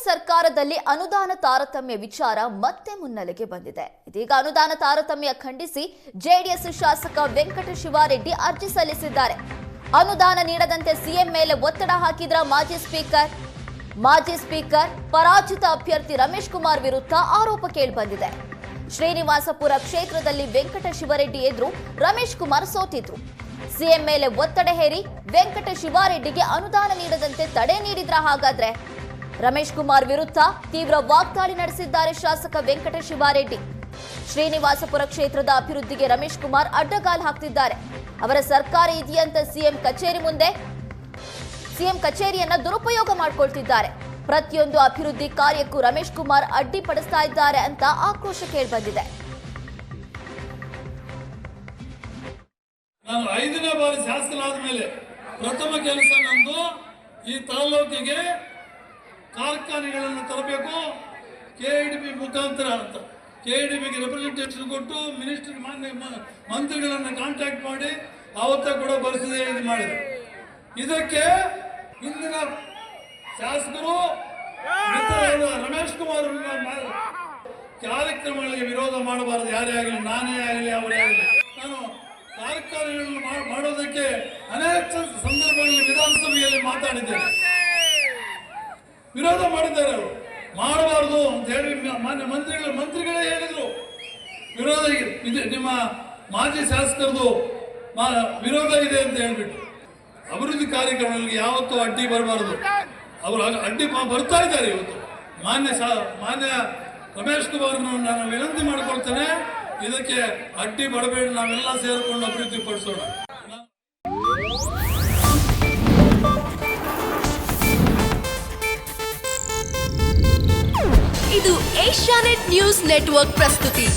ಸರ್ಕಾರದಲ್ಲಿ ಅನುದಾನ ತಾರತಮ್ಯ ವಿಚಾರ ಮತ್ತೆ ಮುನ್ನೆಲೆಗೆ ಬಂದಿದೆ. ಇದೀಗ ಅನುದಾನ ತಾರತಮ್ಯ ಖಂಡಿಸಿ ಜೆಡಿಎಸ್ ಶಾಸಕ ವೆಂಕಟ ಶಿವಾರೆಡ್ಡಿ ಅರ್ಜಿ ಸಲ್ಲಿಸಿದ್ದಾರೆ. ಅನುದಾನ ನೀಡದಂತೆ ಸಿಎಂ ಮೇಲೆ ಒತ್ತಡ ಹಾಕಿದ್ರ ಮಾಜಿ ಸ್ಪೀಕರ್ ಪರಾಜಿತ ಅಭ್ಯರ್ಥಿ ರಮೇಶ್ ಕುಮಾರ್ ವಿರುದ್ಧ ಆರೋಪ ಕೇಳಿಬಂದಿದೆ. ಶ್ರೀನಿವಾಸಪುರ ಕ್ಷೇತ್ರದಲ್ಲಿ ವೆಂಕಟ ಶಿವಾರೆಡ್ಡಿ ಎದುರು ರಮೇಶ್ ಕುಮಾರ್ ಸೋತಿದ್ರು. ಸಿಎಂ ಮೇಲೆ ಒತ್ತಡ ಹೇರಿ ವೆಂಕಟ ಶಿವಾರೆಡ್ಡಿಗೆ ಅನುದಾನ ನೀಡದಂತೆ ತಡೆ ನೀಡಿದ್ರ ಹಾಗಾದ್ರೆ ರಮೇಶ್ ಕುಮಾರ್ ವಿರುದ್ಧ ತೀವ್ರ ವಾಗ್ದಾಳಿ ನಡೆಸಿದ್ದಾರೆ ಶಾಸಕ ವೆಂಕಟ ಶಿವಾರೆಡ್ಡಿ. ಶ್ರೀನಿವಾಸಪುರ ಕ್ಷೇತ್ರದ ಅಭಿವೃದ್ಧಿಗೆ ರಮೇಶ್ ಕುಮಾರ್ ಅಡ್ಡಗಾಲು ಹಾಕ್ತಿದ್ದಾರೆ. ಅವರ ಸರ್ಕಾರ ಇದೆಯಂತ ಸಿಎಂ ಕಚೇರಿಯನ್ನ ದುರುಪಯೋಗ ಮಾಡಿಕೊಳ್ತಿದ್ದಾರೆ. ಪ್ರತಿಯೊಂದು ಅಭಿವೃದ್ಧಿ ಕಾರ್ಯಕ್ಕೂ ರಮೇಶ್ ಕುಮಾರ್ ಅಡ್ಡಿಪಡಿಸ್ತಾ ಇದ್ದಾರೆ ಅಂತ ಆಕ್ರೋಶ ಕೇಳಿಬಂದಿದೆ. ನಾನು 5ನೇ ಬಾರಿ ಶಾಸಕನಾದ ಮೇಲೆ ಪ್ರಥಮ ಕೆಲಸ ನಂದು ಈ ತಾಲೂಕಿಗೆ ಕಾರ್ಖಾನೆಗಳನ್ನು ತರಬೇಕು. ಕೆಇಡಿಬಿ ಮುಖಾಂತರ ಅಂತ ಕೆಇಡಿಬಿಗೆ ರೆಪ್ರೆಸೆಂಟೇಷನ್ ಕೊಟ್ಟು ಮಿನಿಸ್ಟರ್ ಮಂತ್ರಿಗಳನ್ನು ಕಾಂಟ್ಯಾಕ್ಟ್ ಮಾಡಿ ಅವತ್ತೇ ಕೂಡ ಬರೆಸಿದೆ ಇದು ಮಾಡಿದೆ. ಇದಕ್ಕೆ ಹಿಂದಿನ ಶಾಸಕರು ರಮೇಶ್ ಕುಮಾರ್ ಕಾರ್ಯಕ್ರಮಗಳಿಗೆ ವಿರೋಧ ಮಾಡಬಾರದು. ಯಾರೇ ಆಗಲಿ, ನಾನೇ ಆಗಲಿ, ಅವರೇ ಆಗಲಿ. ನಾನು ಕಾರ್ಯಕ್ರಮಗಳನ್ನು ಮಾಡೋದಕ್ಕೆ ಅನೇಕ ಸಂದರ್ಭಗಳಲ್ಲಿ ವಿಧಾನಸಭೆಯಲ್ಲಿ ಮಾತಾಡಿದ್ದೇನೆ. ವಿರೋಧ ಮಾಡಿದ್ದಾರೆ. ಅವರು ಮಾಡಬಾರ್ದು ಅಂತ ಹೇಳಿ ಮಾನ್ಯ ಮಂತ್ರಿಗಳೇ ಹೇಳಿದ್ರು. ವಿರೋಧ ಇದೆ, ನಿಮ್ಮ ಮಾಜಿ ಶಾಸಕರದು ವಿರೋಧ ಇದೆ ಅಂತ ಹೇಳ್ಬಿಟ್ಟು ಅಭಿವೃದ್ಧಿ ಕಾರ್ಯಕ್ರಮಗಳಿಗೆ ಯಾವತ್ತೂ ಅಡ್ಡಿ ಬರಬಾರದು. ಅವರು ಅಡ್ಡಿ ಬರ್ತಾ ಇದ್ದಾರೆ. ಇವತ್ತು ಮಾನ್ಯ ರಮೇಶ್ ಕುಮಾರ್ನ ನಾನು ವಿನಂತಿ ಮಾಡಿಕೊಳ್ತೇನೆ, ಇದಕ್ಕೆ ಅಡ್ಡಿ ಬರಬೇಡಿ, ನಾವೆಲ್ಲ ಸೇರಿಕೊಂಡು ಅಭಿವೃದ್ಧಿ ಪಡಿಸೋಣ. ಇದು ಏಷ್ಯಾನೆಟ್ ನ್ಯೂಸ್ ನೆಟ್ವರ್ಕ್ ಪ್ರಸ್ತುತಿ.